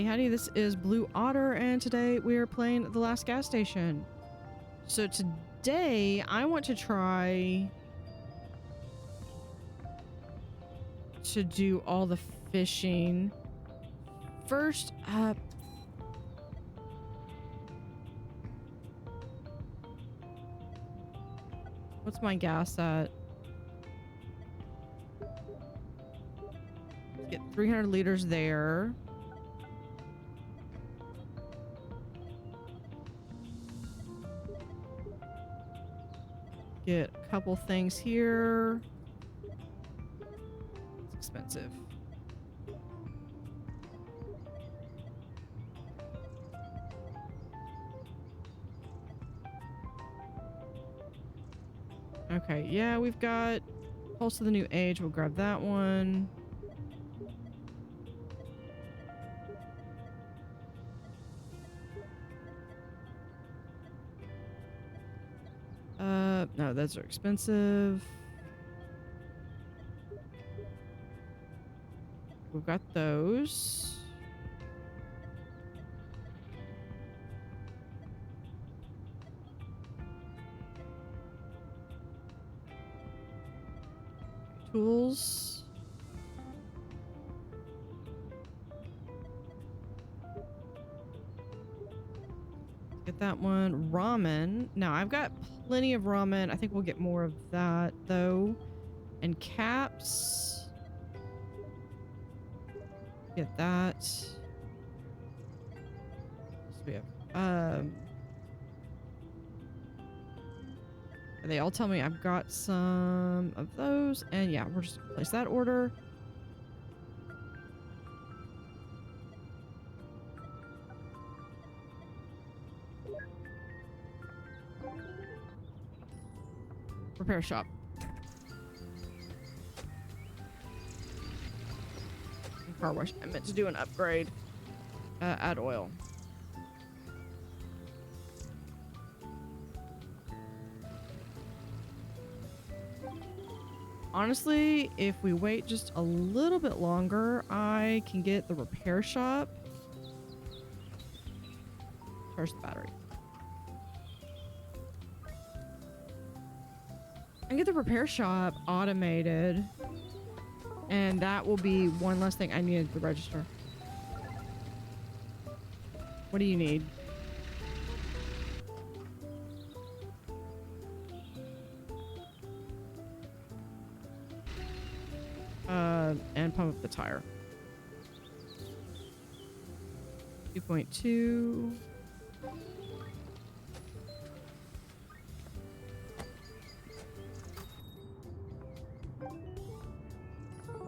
Howdy, this is Blue Otter, and today we are playing The Last Gas Station. So today, I want to try to do all the fishing. First up, what's my gas at? Let's get 300 liters there. Get a couple things here. It's expensive. Okay, yeah, we've got Pulse of the New Age. We'll grab that one. No, those are expensive. We've got those. Tools. Get that one. Ramen. Now, I've got plenty of ramen. I think we'll get more of that, though. And caps. Get that. So we have, they all tell me I've got some of those. And yeah, we're just gonna place that order. Repair shop. Car wash. I meant to do an upgrade. Add oil. Honestly, if we wait just a little bit longer, I can get the repair shop. Charge the battery. I get the repair shop automated, and that will be one less thing I need at the register. What do you need? And pump up the tire. 2.2.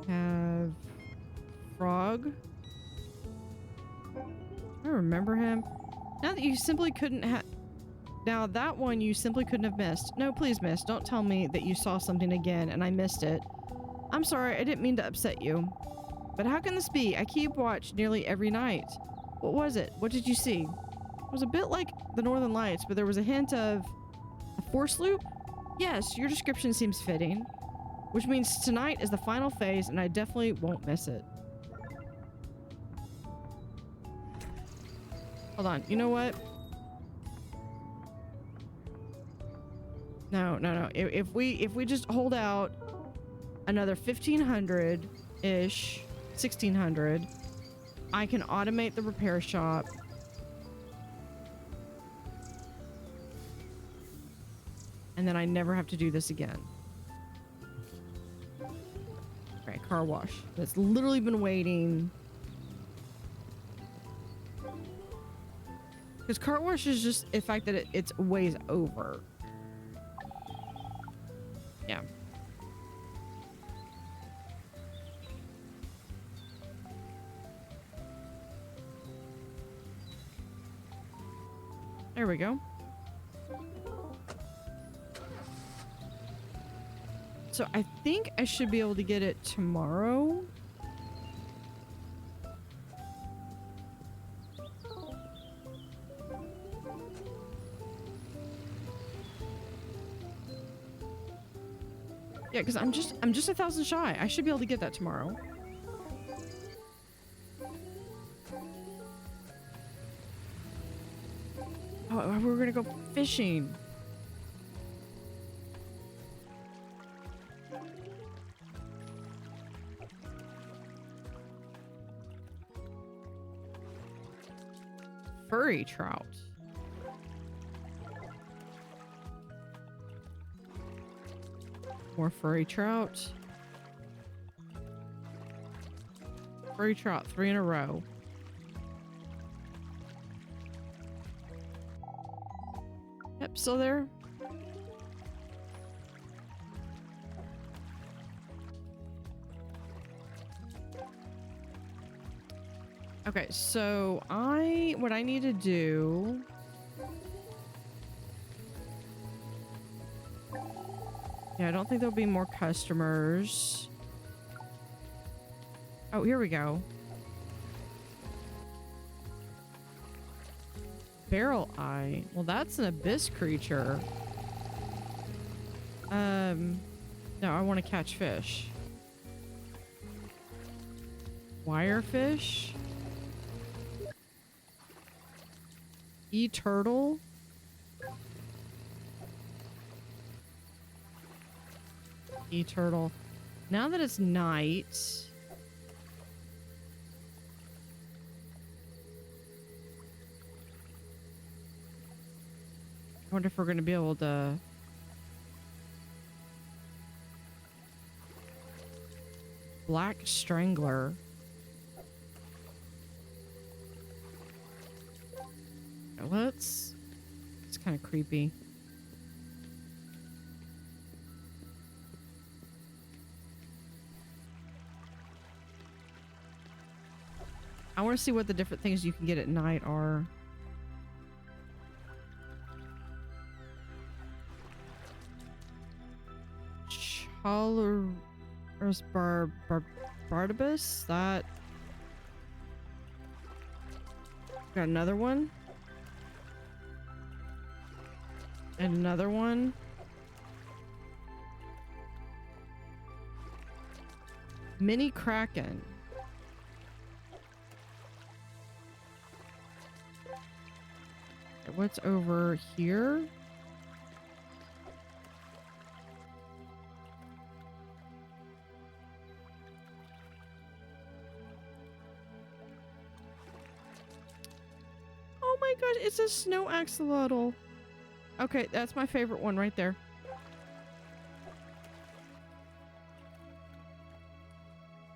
Have Frog. I remember him. Now that you simply couldn't have. Now that one you simply couldn't have missed. No, please, miss. Don't tell me that you saw something again and I missed it. I'm sorry, I didn't mean to upset you. But how can this be? I keep watch nearly every night. What was it? What did you see? It was a bit like the Northern Lights, but there was a hint of a force loop? Yes, your description seems fitting. Which means tonight is the final phase, and I definitely won't miss it. Hold on. You know what? No. If we just hold out another 1,500-ish, 1,600, I can automate the repair shop. And then I never have to do this again. Okay, car wash. It's literally been waiting. Because car wash is just the fact that it's ways over. Yeah. There we go. So I think I should be able to get it tomorrow. Yeah, because I'm just 1,000 shy. I should be able to get that tomorrow. Oh, we were gonna go fishing. Furry trout. More furry trout. Furry trout, 3 in a row. Yep, still there. Okay, so what I need to do. Yeah, I don't think there'll be more customers. Oh, here we go. Barrel eye. Well, that's an abyss creature. No, I want to catch fish. Wirefish. E-turtle. E-turtle. Now that it's night. I wonder if we're going to be able to... Black strangler. It's kind of creepy. I want to see what the different things you can get at night are. Chalorus Bardibus? That... Got another one. And another one. Mini Kraken. What's over here? Oh my god, it's a snow axolotl. Okay, that's my favorite one right there.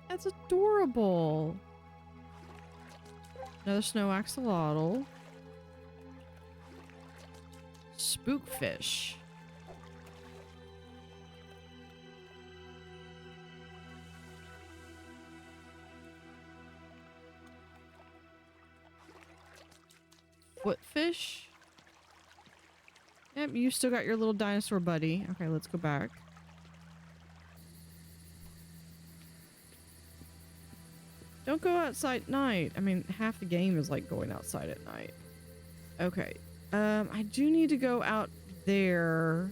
That's adorable. Another snow axolotl. Spookfish. Footfish. Yep, you still got your little dinosaur buddy. Okay, let's go back. Don't go outside at night. I mean, half the game is like going outside at night. Okay. I do need to go out there.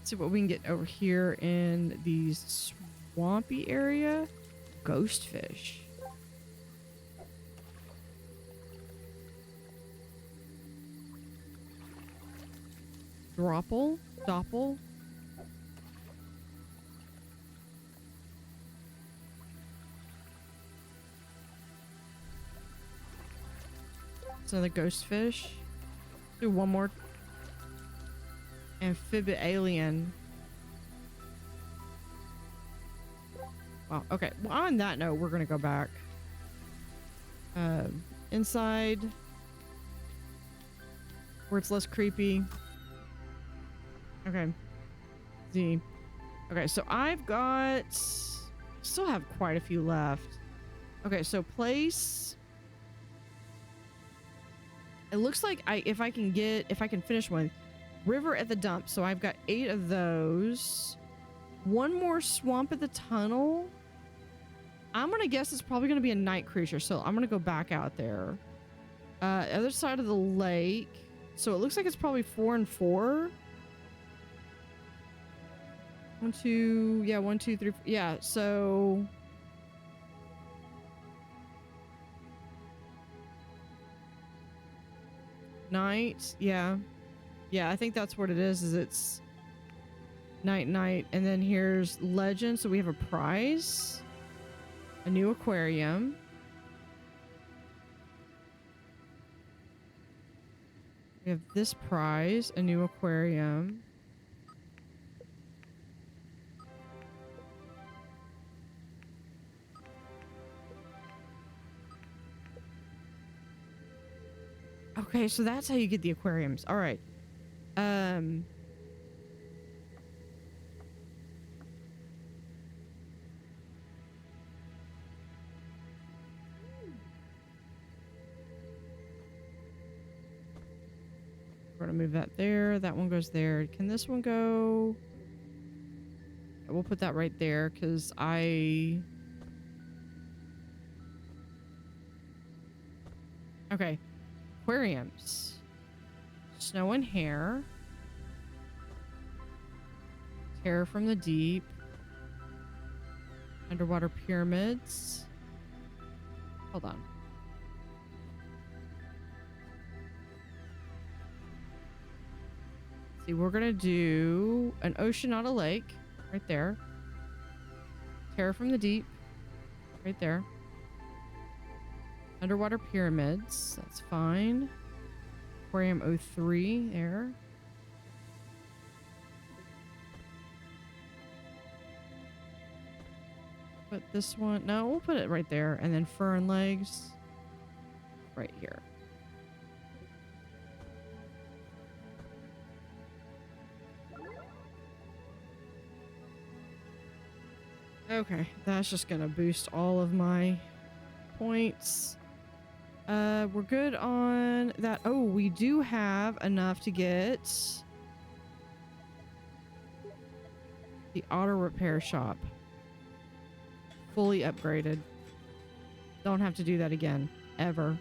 See what we can get over here in the swampy area. Ghost fish. Doppel. It's another ghost fish. Do one more. Amphibialien. Wow. Okay. Well, on that note, we're gonna go back. Inside, where it's less creepy. Okay. Z. Okay, so I've got... Still have quite a few left. Okay, so place... It looks like if I can finish one. River at the dump. So I've got 8 of those. One more swamp at the tunnel. I'm going to guess it's probably going to be a night creature. So I'm going to go back out there. Other side of the lake. So it looks like it's probably 4 and 4. 1, 2, yeah, 1, 2, 3, 4. Yeah, so Night. Yeah. Yeah, I think that's what it is it's night, and then here's legend. So we have a prize, a new aquarium. We have this prize, a new aquarium. Okay, so that's how you get the aquariums. All right. We're gonna move that there. That one goes there. Can this one go? We'll put that right there because I... Okay. Aquariums. Snow and hair. Terror from the deep. Underwater pyramids. Hold on. See, we're gonna do an ocean, not a lake. Right there. Terror from the deep. Right there. Underwater pyramids. That's fine. Aquarium 03 there. Put this one. No, we'll put it right there. And then fur and legs right here. Okay, that's just gonna boost all of my points. We're good on that. Oh, we do have enough to get the auto repair shop fully upgraded. Don't have to do that again, ever.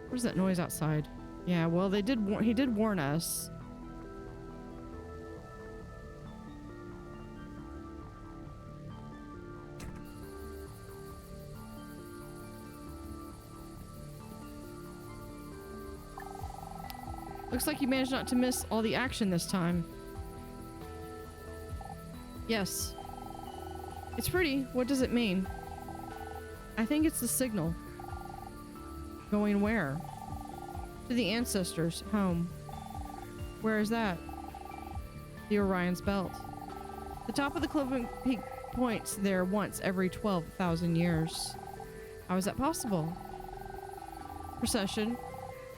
Where's that noise outside? Yeah, well, he did warn us. Looks like you managed not to miss all the action this time. Yes. It's pretty. What does it mean? I think it's the signal. Going where? To the ancestors' home. Where is that? The Orion's Belt. The top of the Cloven Peak points there once every 12,000 years. How is that possible? Procession.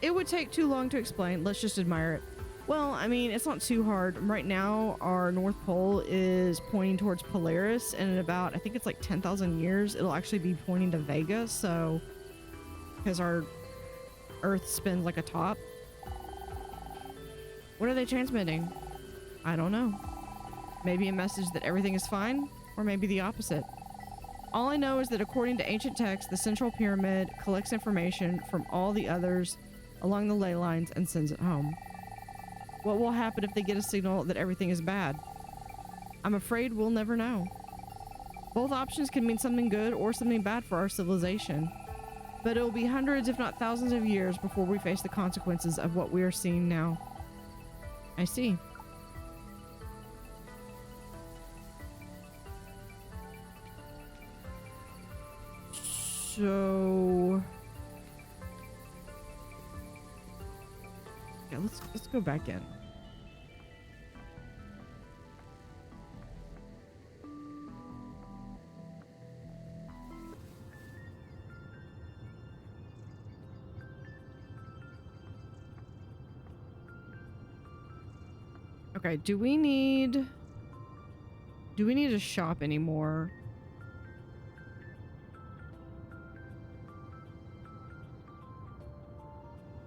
It would take too long to explain. Let's just admire it. Well, I mean, it's not too hard. Right now, our North Pole is pointing towards Polaris, and in about, I think it's like 10,000 years, it'll actually be pointing to Vega, so... Because our Earth spins like a top. What are they transmitting? I don't know. Maybe a message that everything is fine, or maybe the opposite. All I know is that according to ancient texts, the Central Pyramid collects information from all the others along the ley lines and sends it home. What will happen if they get a signal that everything is bad? I'm afraid we'll never know. Both options can mean something good or something bad for our civilization. But it will be hundreds, if not thousands of years before we face the consequences of what we are seeing now. I see. So... Yeah, let's go back in. Okay, do we need a shop anymore?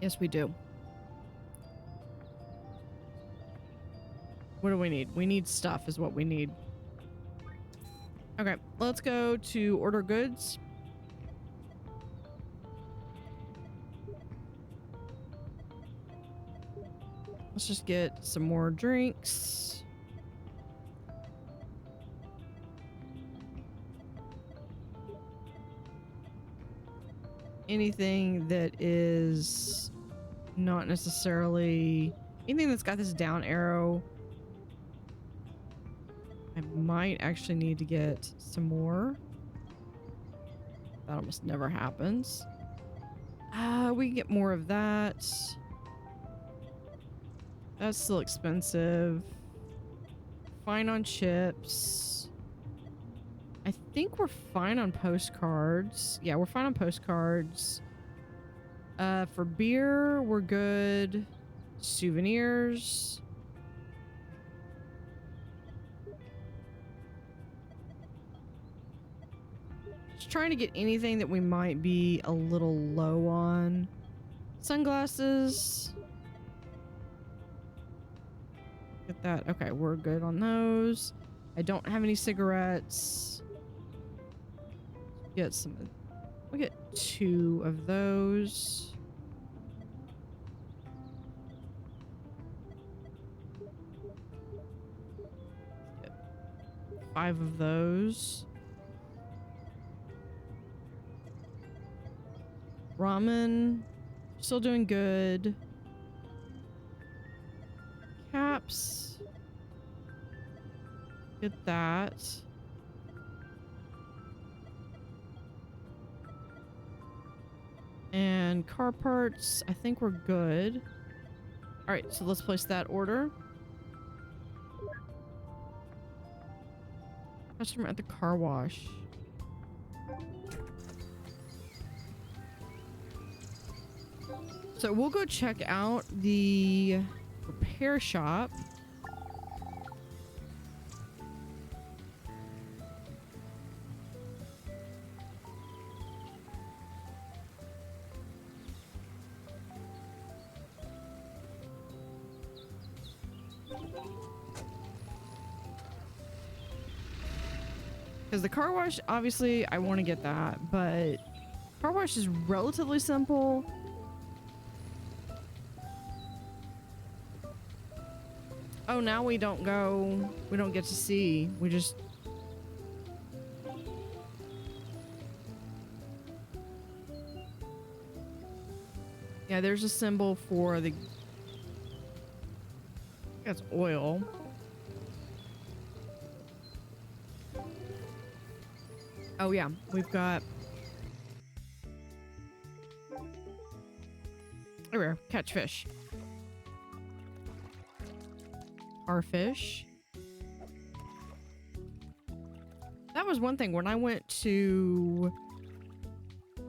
Yes, we do. What do we need? We need stuff is what we need. Okay, let's go to order goods. Let's just get some more drinks. Anything that is not necessarily... anything that's got this down arrow. I might actually need to get some more. That almost never happens. We can get more of that. That's still expensive. Fine on chips. I think we're fine on postcards. Yeah, we're fine on postcards. For beer, we're good. Souvenirs. Just trying to get anything that we might be a little low on. Sunglasses. Get that. Okay, we're good on those. I don't have any cigarettes. Get some. We'll get 2 of those. Get 5 of those. Ramen. Still doing good. Caps. Get that. And car parts, I think we're good. All right, so let's place that order. Customer at the car wash. So we'll go check out the repair shop. Because the car wash, obviously, I want to get that, but car wash is relatively simple. Oh, now we don't get to see. We just... yeah, there's a symbol for the... that's oil. Oh yeah, we've got... there we are. Catch fish. Our fish. That was one thing. When I went to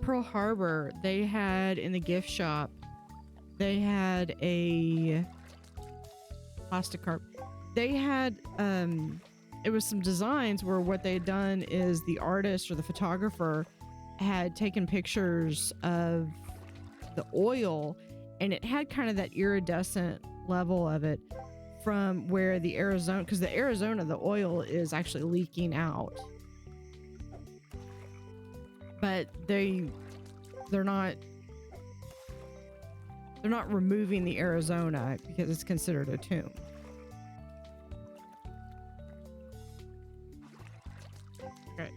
Pearl Harbor, they had in the gift shop, they had a plastic carp. They had, it was some designs where what they had done is the artist or the photographer had taken pictures of the oil, and it had kind of that iridescent level of it from where the Arizona, because the Arizona, the oil is actually leaking out. But they're not removing the Arizona because it's considered a tomb. Okay.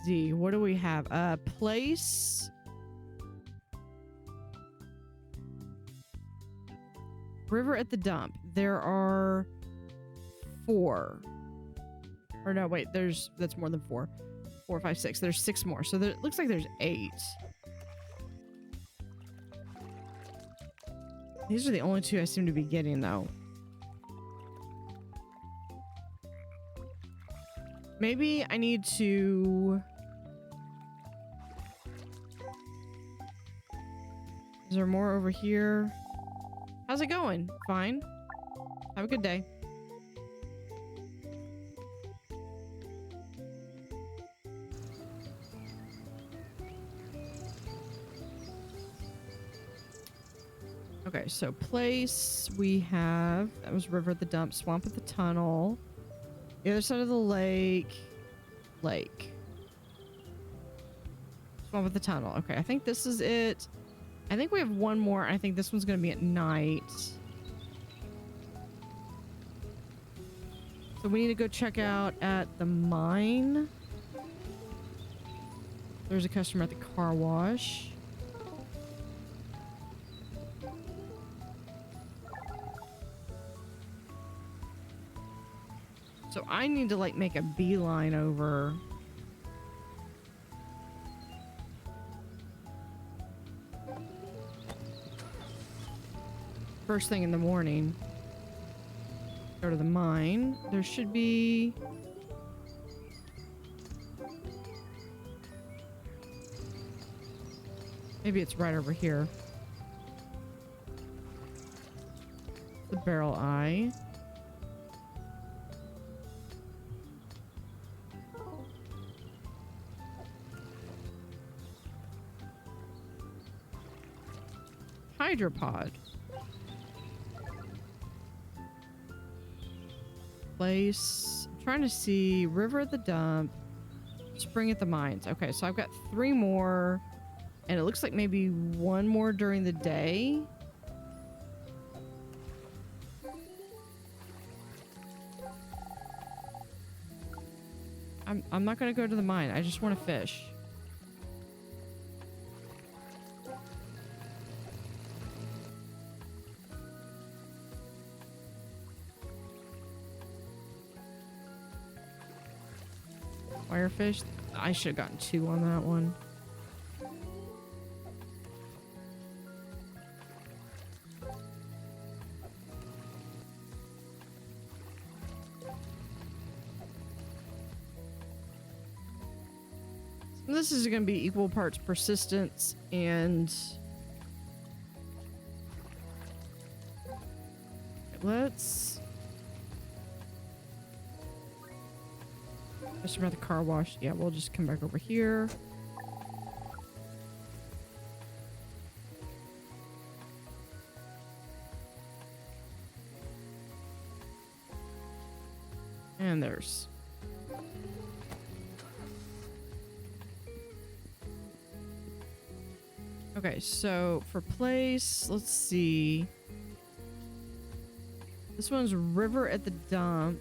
Z, what do we have? Place. River at the dump. There are 4. Or no, wait, that's more than 4. 4, 5, 6. There's 6 more. So it looks like there's 8. These are the only 2 I seem to be getting, though. Maybe I need to... is there more over here? How's it going? Fine. Have a good day. Okay, so place we have, that was river at the dump, swamp at the tunnel, the other side of the lake, swamp at the tunnel. Okay, I think this is it. I think we have one more. I think this one's going to be at night. So we need to go check out at the mine. There's a customer at the car wash. So I need to like make a beeline over. First thing in the morning. Go to the mine. There should be... Maybe it's right over here. The barrel eye. Hydropod. Place. I'm trying to see river at the dump, spring at the mines. Okay, so I've got 3 more, and it looks like maybe 1 more during the day. I'm not gonna go to the mine. I just want to fish. Firefish. I should have gotten 2 on that one. This is going to be equal parts persistence and... Let's... Just about the car wash. Yeah, we'll just come back over here. And there's... Okay, so for place, let's see. This one's river at the dump.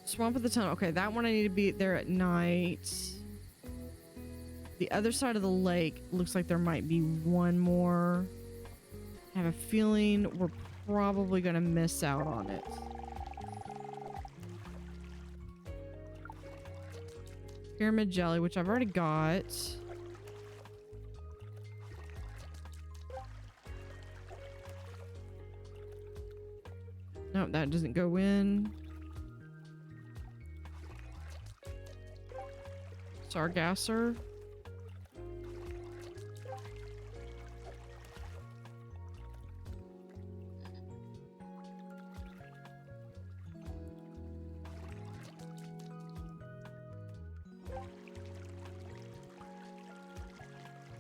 Swamp at the tunnel. Okay, that one I need to be there at night. The other side of the lake looks like there might be 1 more. I have a feeling we're probably going to miss out on it. Pyramid jelly, which I've already got. Nope, that doesn't go in. Sargasser.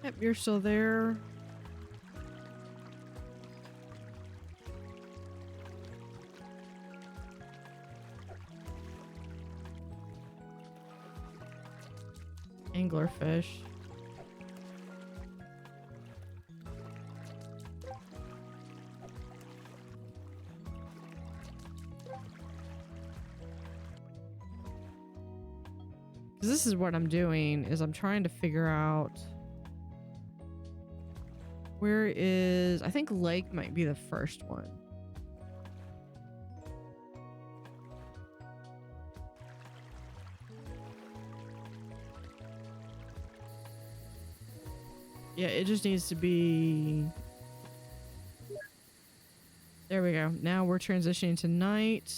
Yep, you're still there. Anglerfish. This is what I'm doing, is I'm trying to figure out where is... I think lake might be the first one. Yeah, it just needs to be... There we go. Now we're transitioning to night.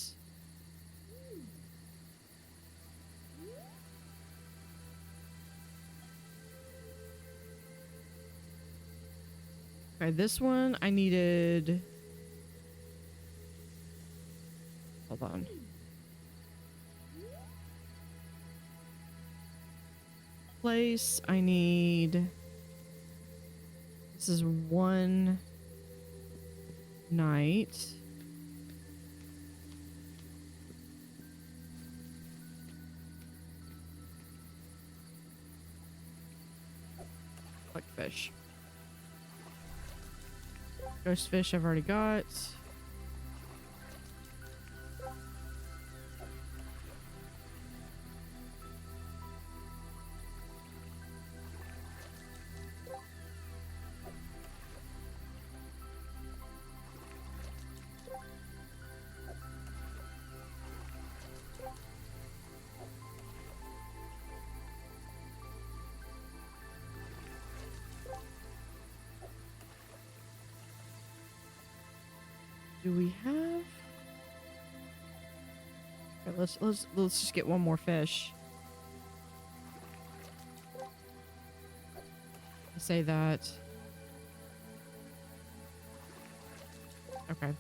Okay, this one I needed... Hold on. Place, I need... This is 1 night. Like fish. Ghost fish I've already got. Do we have? Okay, let's just get one more fish. I say that. Okay.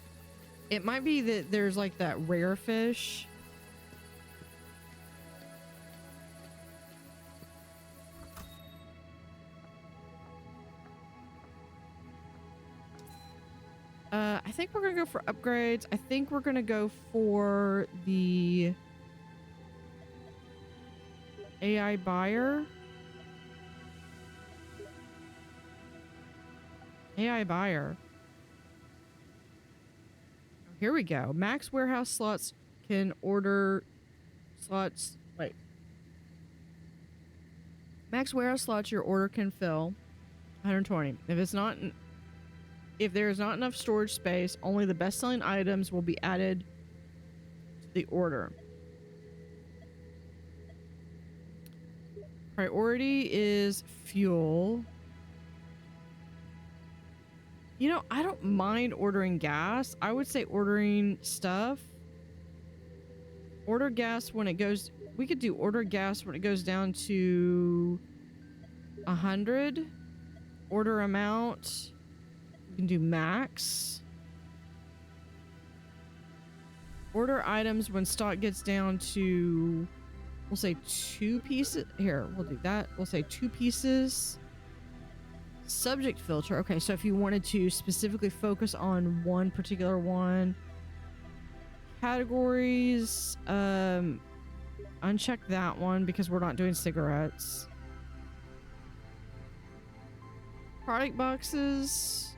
It might be that there's like that rare fish. I think we're gonna go for upgrades. I think we're gonna go for the AI buyer. AI buyer. Here we go. Max warehouse slots can order slots. Wait. Max warehouse slots your order can fill 120. If there is not enough storage space, only the best-selling items will be added to the order. Priority is fuel. You know, I don't mind ordering gas. I would say ordering stuff. Order gas when it goes... We could do order gas when it goes down to 100. Order amount... We can do max. Order items when stock gets down to, we'll say 2 pieces. Here, we'll do that. We'll say 2 pieces. Subject filter. Okay, so if you wanted to specifically focus on one particular one. Categories. Uncheck that one because we're not doing cigarettes. Product boxes.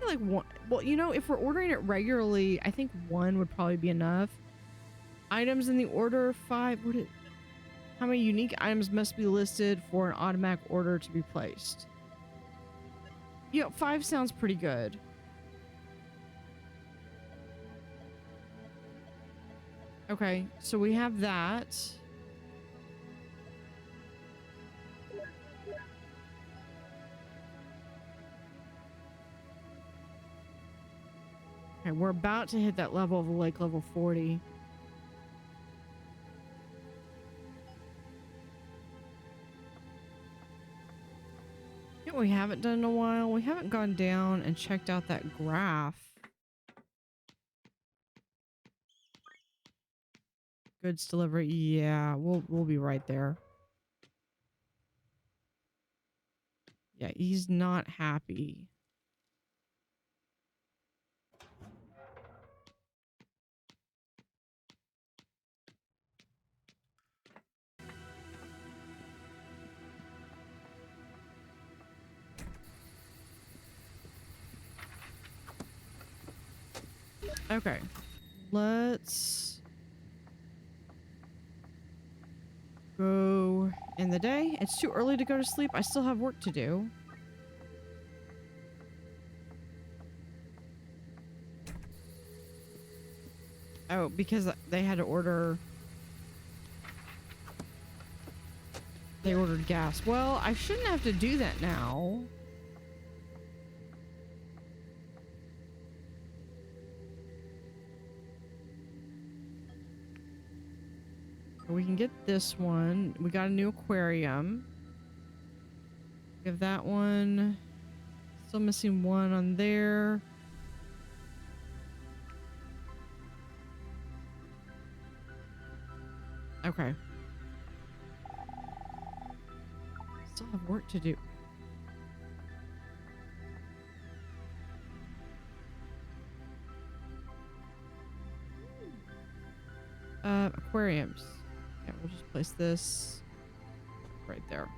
Like one, well, you know, if we're ordering it regularly, I think 1 would probably be enough. Items in the order 5. How many unique items must be listed for an automatic order to be placed? You know, 5 sounds pretty good. Okay, so we have that. Okay, we're about to hit that level of lake level 40. You know what we haven't done in a while? We haven't gone down and checked out that graph. Goods delivery. Yeah, we'll be right there. Yeah, he's not happy. Okay, let's go in the day. It's too early to go to sleep. I still have work to do. Oh, because they had to order... They ordered gas. Well, I shouldn't have to do that now. We can get this one. We got a new aquarium. Give that one. Still missing 1 on there. Okay. Still have work to do. Aquariums. Yeah, we'll just place this right there.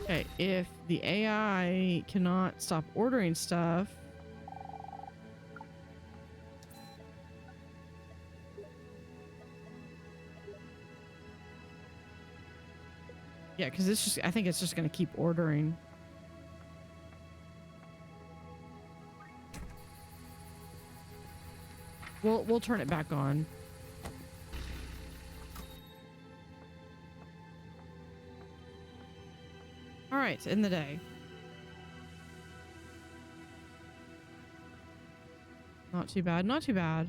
Okay, if the AI cannot stop ordering stuff, yeah, because it's just, I think it's just going to keep ordering. We'll turn it back on. All right, in the day. Not too bad, not too bad.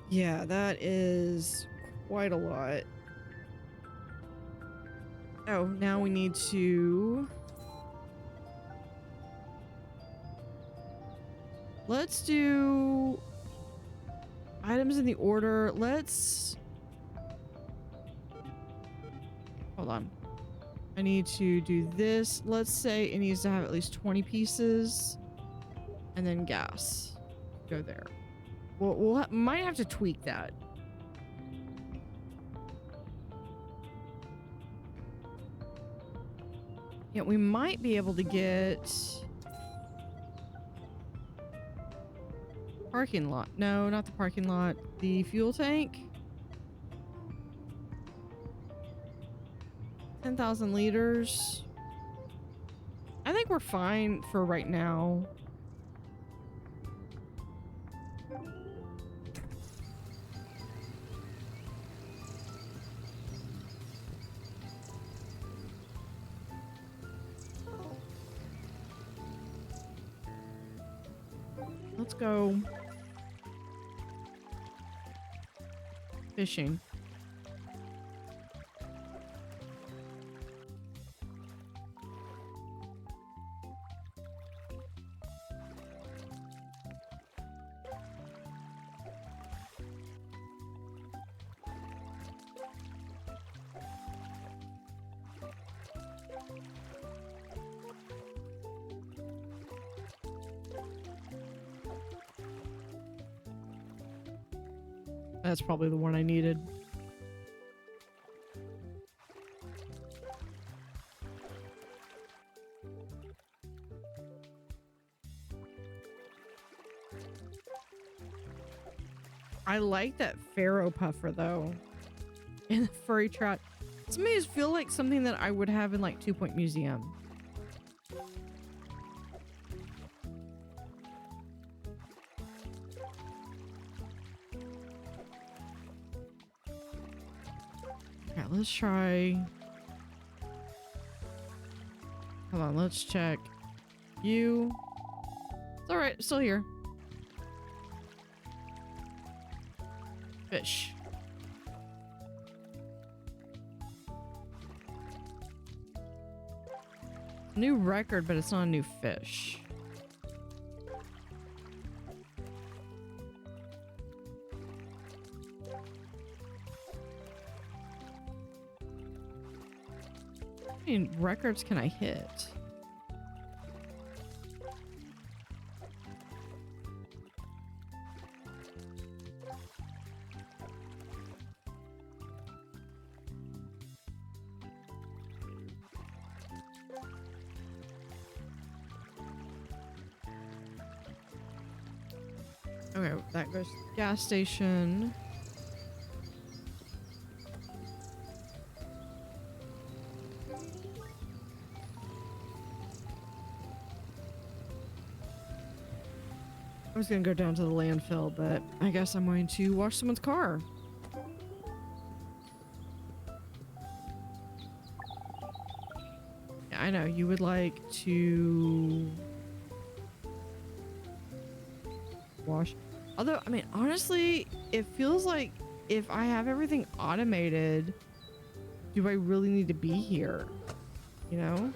Yeah, that is quite a lot. Oh, now we need to... Let's do items in the order. Let's... Hold on. I need to do this. Let's say it needs to have at least 20 pieces. And then gas. Go there. We'll might have to tweak that. Yeah, we might be able to get... Parking lot. No, not the parking lot. The fuel tank. 10,000 liters. I think we're fine for right now. Let's go fishing. That's probably the one I needed. I like that Pharaoh puffer though. And the furry trout. This may feel like something that I would have in like 2 Point Museum. Okay, let's try. Hold on, let's check. You. It's all right, still here. Fish. New record, but it's not a new fish. How many records can I hit? Okay, that goes to the gas station. I was gonna go down to the landfill, but I guess I'm going to wash someone's car. Yeah, I know, you would like to wash. Although, I mean, honestly, it feels like if I have everything automated, do I really need to be here? You know?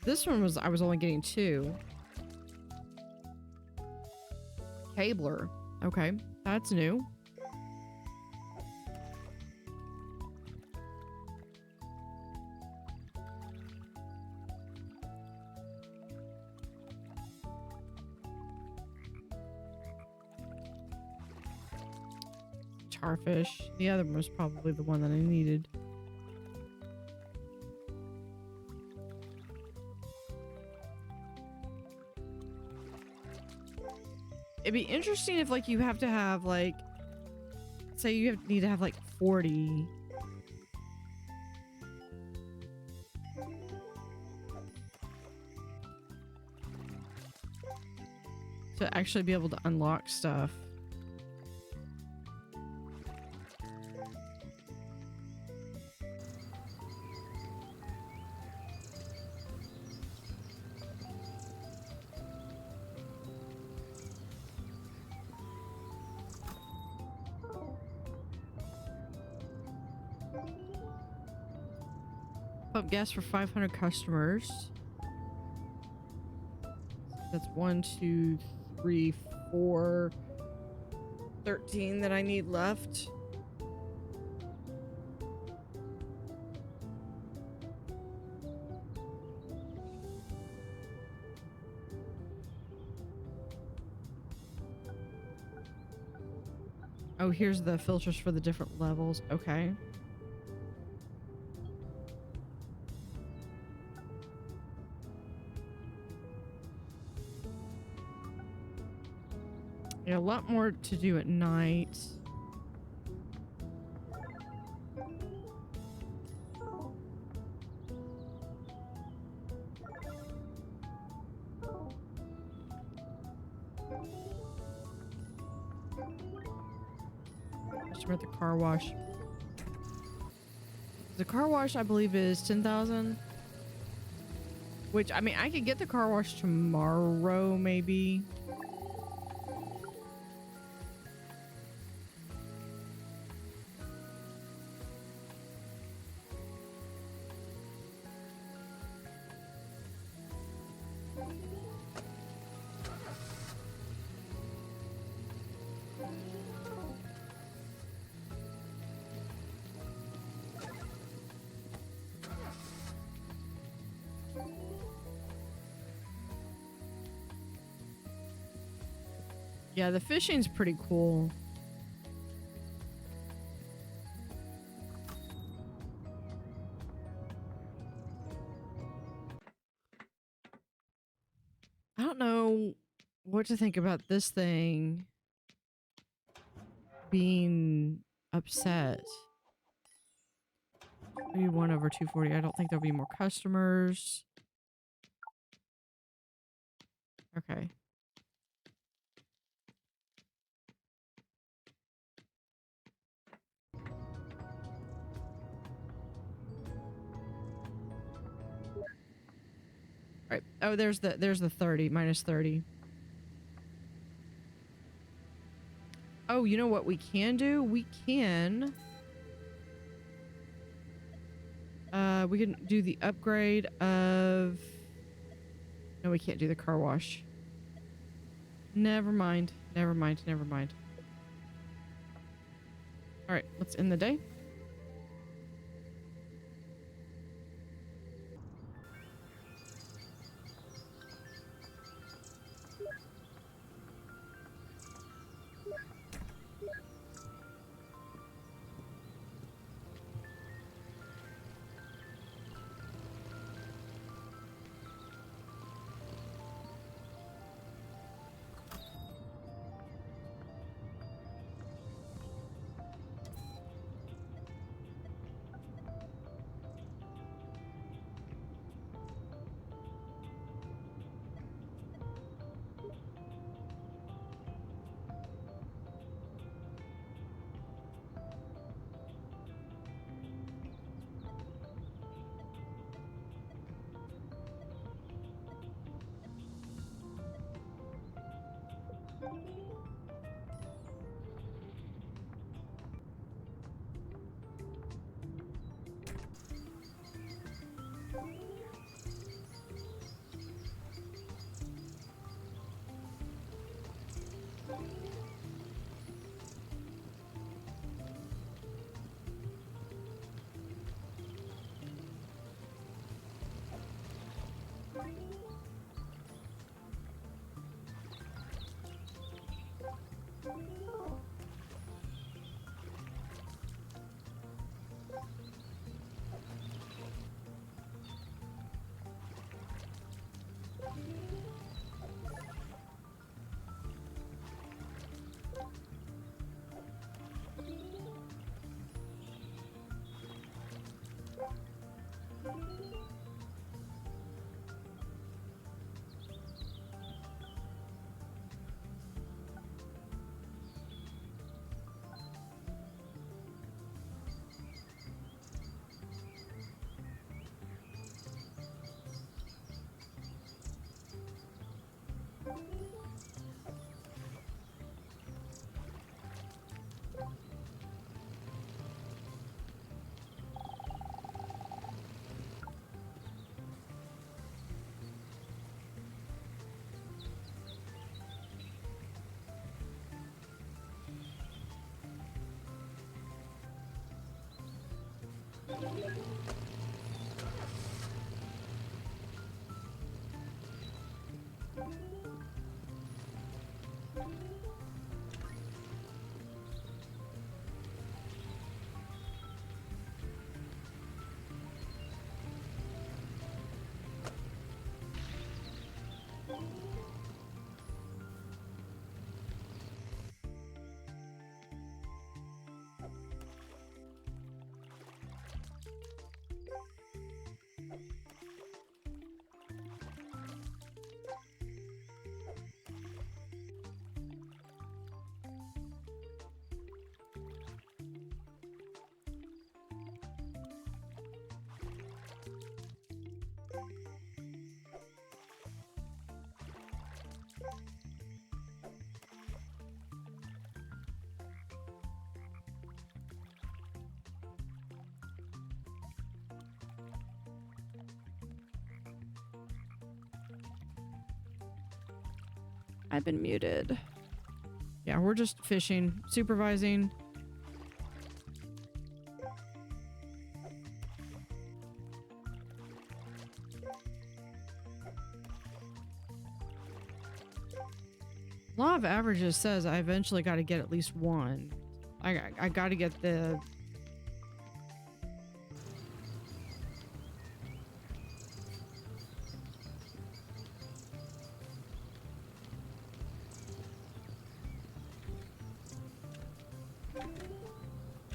This one was, I was only getting 2. Cabler. Okay, that's new. starfish. The other one was probably the one that I needed. It'd be interesting if like you have to have like, say you need to have like 40. To actually be able to unlock stuff. Pump gas for 500 customers. That's 1, 2, 3, 4, 13 that I need left. Oh, here's the filters for the different levels. Okay. Yeah, a lot more to do at night. Customer at the car wash. The car wash, I believe, is 10,000. Which, I mean, I could get the car wash tomorrow, maybe. Yeah, the fishing's pretty cool. I don't know what to think about this thing being upset. Maybe 1 over 240. I don't think there'll be more customers. Okay. All right. Oh, there's the 30 minus 30. Oh, you know what we can do? We can do the upgrade of, no, we can't do the car wash. Never mind. Never mind. Never mind. All right, let's end the day. I've been muted. Yeah, we're just fishing, supervising. Law of averages says I eventually got to get at least one. I got to get the...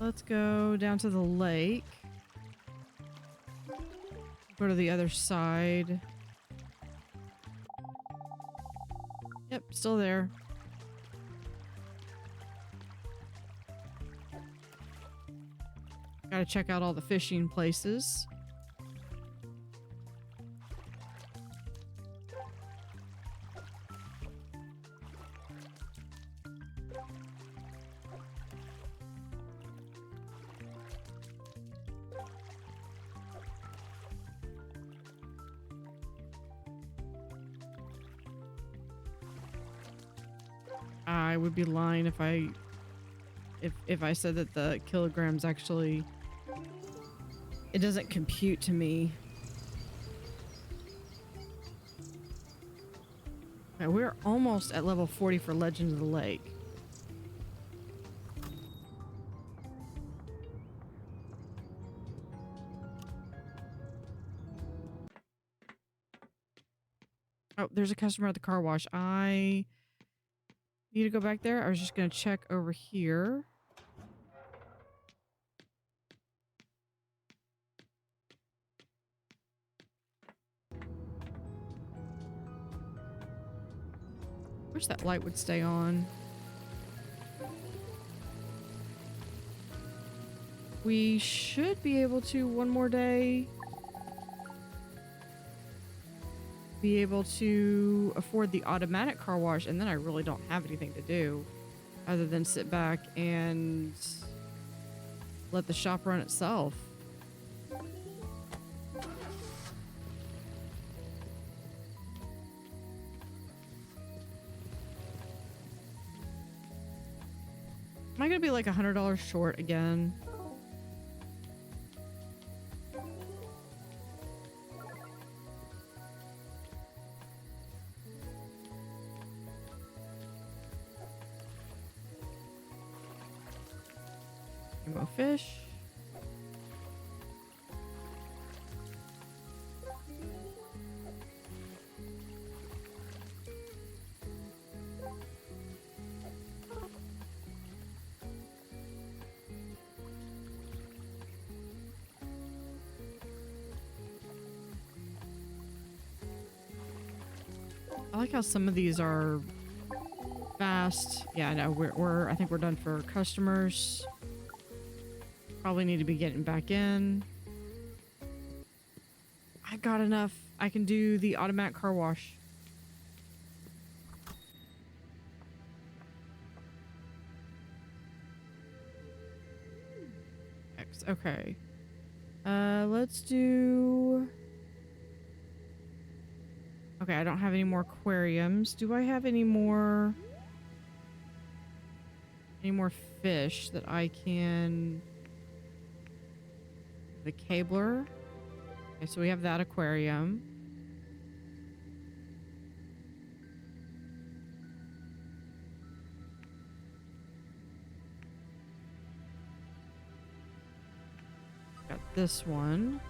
Let's go down to the lake. Go to the other side. Yep, still there. Gotta check out all the fishing places. I would be lying if I said that the kilograms actually, it doesn't compute to me. Right, we're almost at level 40 for Legend of the Lake. Oh, there's a customer at the car wash. I need to go back there. I was just going to check over here. Wish that light would stay on. We should be able to, one more day, be able to afford the automatic car wash, and then I really don't have anything to do other than sit back and let the shop run itself. Am I gonna be like $100 short again? Rainbow fish. I like how some of these are fast. Yeah, no, I think we're done for customers. Probably need to be getting back in. I got enough. I can do the automatic car wash. Okay. Let's do... Okay, I don't have any more aquariums. Do I have any more fish that I can... The cabler. Okay, so we have that aquarium. Got this one.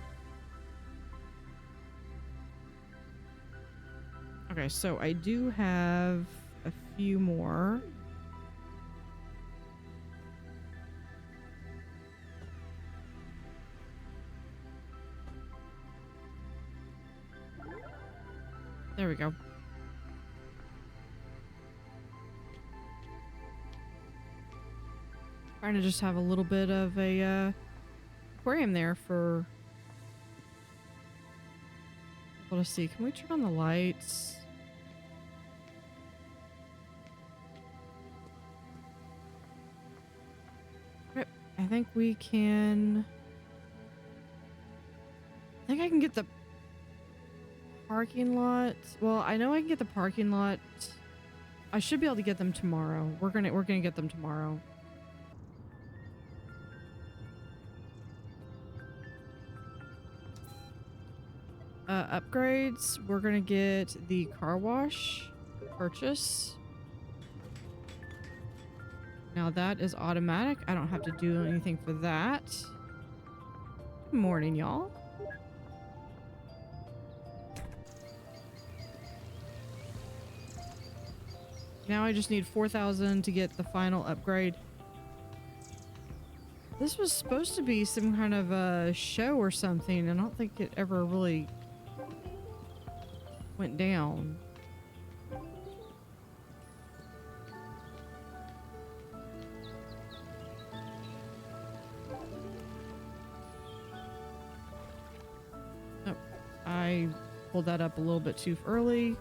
Okay, so I do have a few more. There we go. Trying to just have a little bit of a aquarium there for people to see. Can we turn on the lights? Okay, I think we can... I think I can get the parking lot. Well, I know I can get the parking lot. I should be able to get them tomorrow. We're gonna get them tomorrow. Upgrades. We're gonna get the car wash purchase. Now that is automatic. I don't have to do anything for that. Good morning, y'all. Now I just need 4,000 to get the final upgrade. This was supposed to be some kind of a show or something. I don't think it ever really went down. Oh, I pulled that up a little bit too early.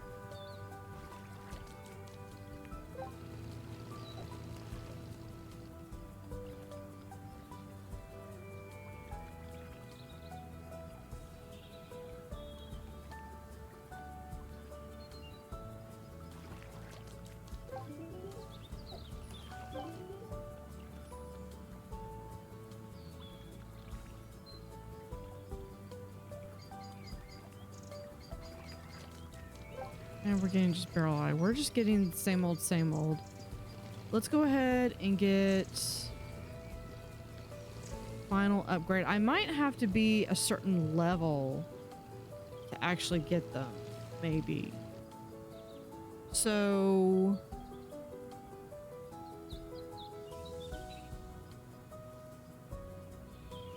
And we're getting just barrel eye. We're just getting the same old, same old. Let's go ahead and get final upgrade. I might have to be a certain level to actually get them, maybe. So...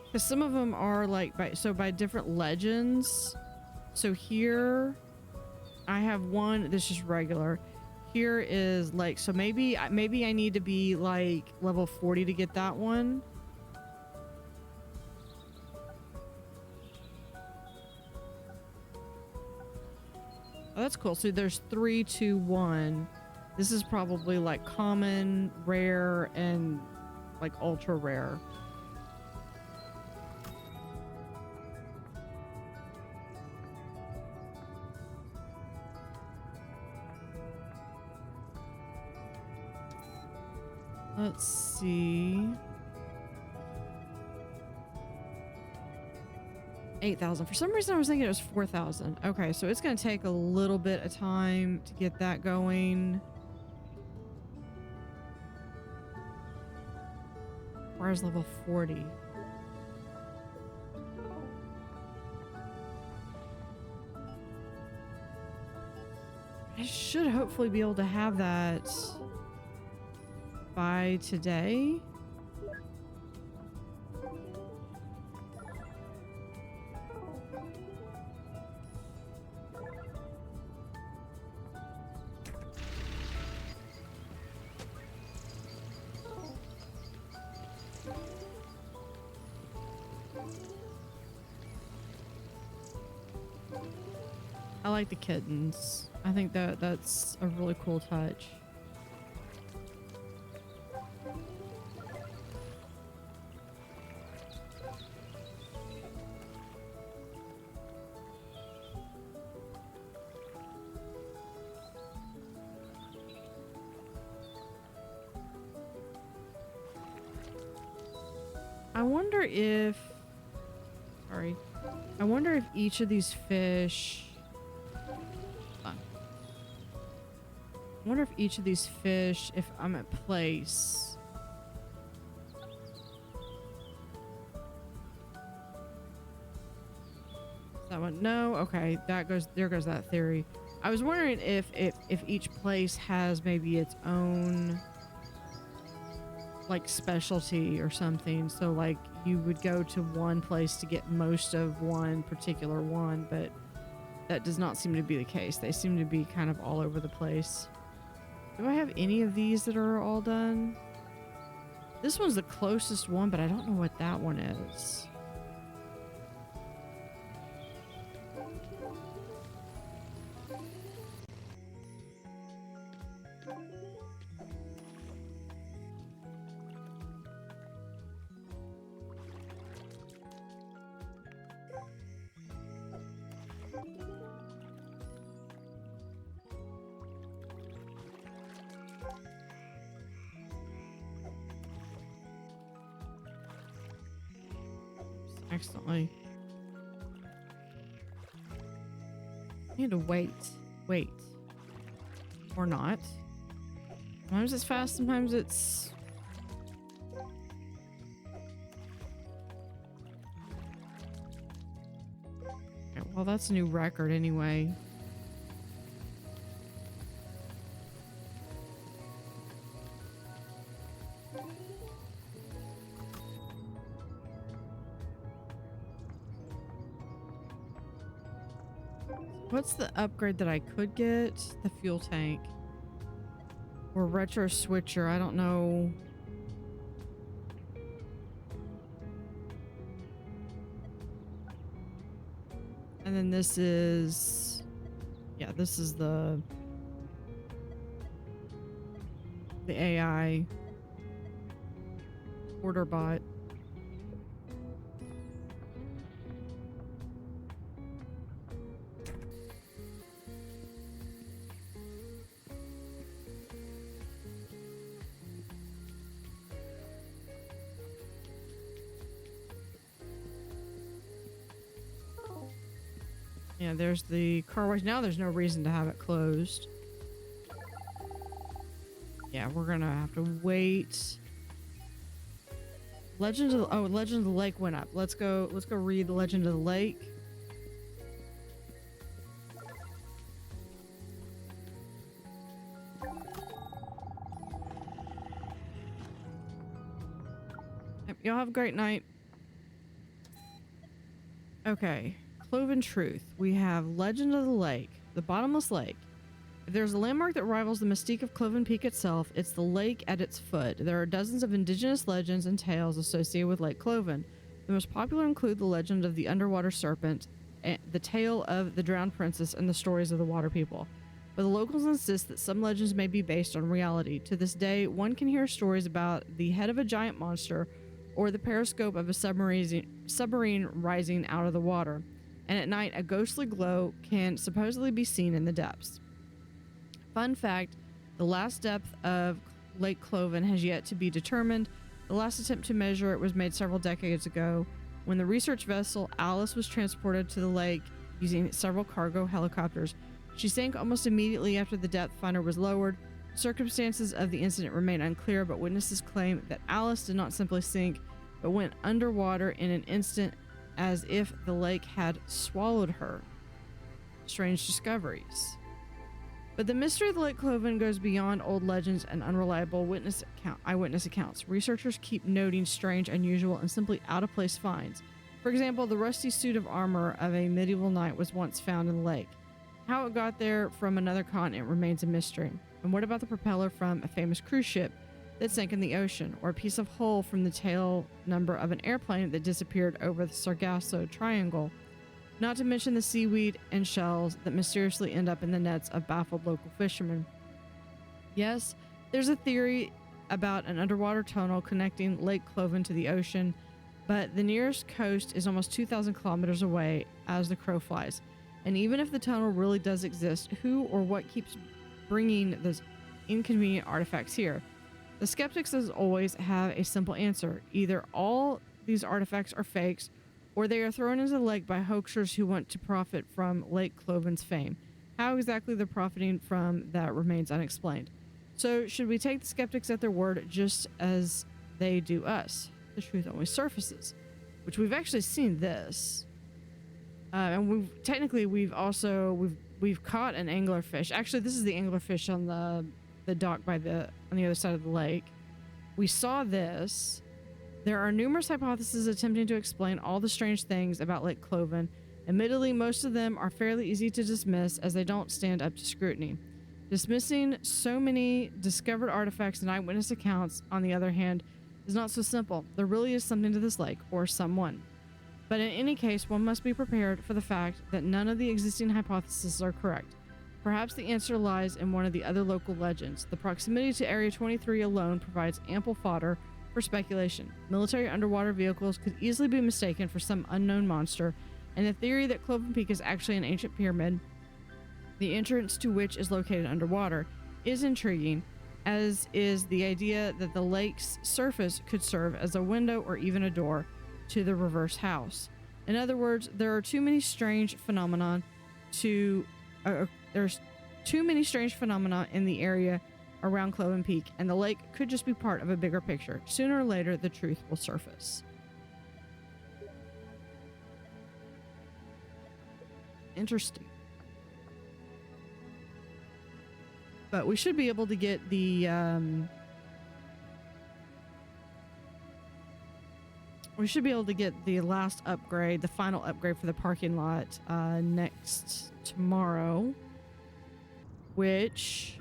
because some of them are like by different legends. So here I have one that's just regular. Here is like, so maybe I need to be like level 40 to get that one. Oh, that's cool. So there's 3, 2, 1. This is probably like common, rare, and like ultra rare. Let's see. 8,000. For some reason I was thinking it was 4,000. Okay, so it's going to take a little bit of time to get that going. Where's level 40? I should hopefully be able to have that by today. I like the kittens. I think that's a really cool touch. I wonder if, sorry, I wonder if each of these fish, I wonder if each of these fish, if I'm at place, that one, no, okay, that goes, there goes that theory. I was wondering if each place has maybe its own like specialty or something, so like you would go to one place to get most of one particular one, but that does not seem to be the case. They seem to be kind of all over the place. Do I have any of these that are all done? This one's the closest one, but I don't know what that one is. Accidentally. I need to wait. Or not. Sometimes it's fast, sometimes it's... Okay, well, that's a new record anyway. What's the upgrade that I could get? The fuel tank. Or retro switcher, I don't know. And then this is... yeah, this is the AI order bot. Yeah, there's the car wash. Now there's no reason to have it closed. Yeah, we're gonna have to wait. Legend of the, Legend of the Lake went up. Let's go read the Legend of the Lake. Yep, y'all have a great night. Okay. Cloven Truth. We have Legend of the Lake, the bottomless lake. If there's a landmark that rivals the mystique of Cloven Peak itself, it's the lake at its foot. There are dozens of indigenous legends and tales associated with Lake Cloven. The most popular include the legend of the underwater serpent, the tale of the drowned princess, and the stories of the water people. But the locals insist that some legends may be based on reality. To this day, one can hear stories about the head of a giant monster or the periscope of a submarine rising out of the water. And at night, a ghostly glow can supposedly be seen in the depths. Fun fact, the last depth of Lake Cloven has yet to be determined. The last attempt to measure it was made several decades ago when the research vessel Alice was transported to the lake using several cargo helicopters. She sank almost immediately after the depth finder was lowered. Circumstances of the incident remain unclear, but witnesses claim that Alice did not simply sink, but went underwater in an instant as if the lake had swallowed her. Strange discoveries. But the mystery of the Lake Cloven goes beyond old legends and unreliable eyewitness accounts. Researchers keep noting strange, unusual, and simply out-of-place finds. For example, the rusty suit of armor of a medieval knight was once found in the lake. How it got there from another continent remains a mystery. And what about the propeller from a famous cruise ship? that sank in the ocean, or a piece of hull from the tail number of an airplane that disappeared over the Sargasso Triangle. Not to mention the seaweed and shells that mysteriously end up in the nets of baffled local fishermen. Yes, there's a theory about an underwater tunnel connecting Lake Cloven to the ocean, but the nearest coast is almost 2,000 kilometers away as the crow flies. And even if the tunnel really does exist, who or what keeps bringing those inconvenient artifacts here? The skeptics, as always, have a simple answer. Either all these artifacts are fakes, or they are thrown into the lake by hoaxers who want to profit from Lake Cloven's fame. How exactly they're profiting from that remains unexplained. So should we take the skeptics at their word just as they do us? The truth only surfaces, which we've actually seen this. And we've caught an anglerfish. Actually, this is the anglerfish on the dock on the other side of the lake. We saw this. There are numerous hypotheses attempting to explain all the strange things about Lake Cloven. Admittedly, most of them are fairly easy to dismiss as they don't stand up to scrutiny. Dismissing so many discovered artifacts and eyewitness accounts, on the other hand, is not so simple. There really is something to this lake, or someone. But in any case, one must be prepared for the fact that none of the existing hypotheses are correct. Perhaps the answer lies in one of the other local legends. The proximity to Area 23 alone provides ample fodder for speculation. Military underwater vehicles could easily be mistaken for some unknown monster, and the theory that Cloven Peak is actually an ancient pyramid, the entrance to which is located underwater, is intriguing, as is the idea that the lake's surface could serve as a window or even a door to the reverse house. In other words, there are too many strange phenomena there's too many strange phenomena in the area around Cloven Peak, and the lake could just be part of a bigger picture. Sooner or later, the truth will surface. Interesting. But we should be able to get the last upgrade, the final upgrade for the parking lot next tomorrow, which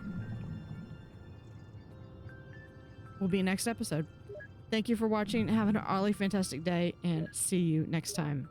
will be next episode. Thank you for watching. Have an awfully fantastic day, and see you next time.